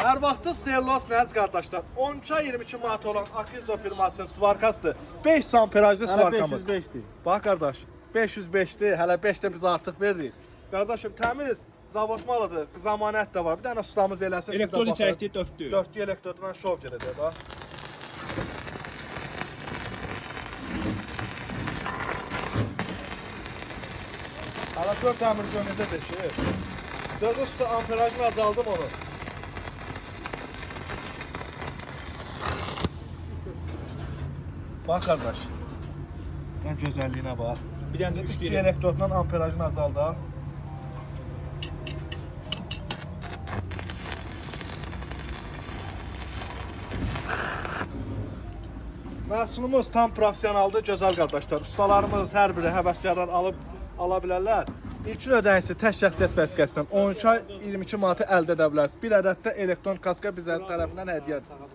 Hər vaxtınız xeyirli olsun əziz qardaşlar. 13-22 manat olan Akizo firmasının svarkasıdır. 5 amperajlı svarkamız. 505'dir. Bax qardaş, 505'dir. Hələ 5 də biz artıq veririk. Qardaşım təmiz, zavod malıdır. Zamanət də var. Bir dənə ustamız eləsin. Elektronik çəkdi 4'dür. 4 elektrodla şov gedəcək bax. Hələ 4 əmir gönlüdə beşir. 4 üstü amperajını azaldım onu. Bax qardaş. Ən gözəlliyinə bax. Bir dənə də 3 3 elektrodla amperajını azaldar. Məhsulumuz tam professionaldır, gözəl qardaşlar. Ustalarımız hər biri həvəskarlar ala bilərlər. İlkin ödənişi tək şəxsiyyət vəsiqəsindən 12 ay 22 manatı əldə edə bilərsiniz. Bir ədəd də elektron kaska bizə tərəfindən hədiyyədir.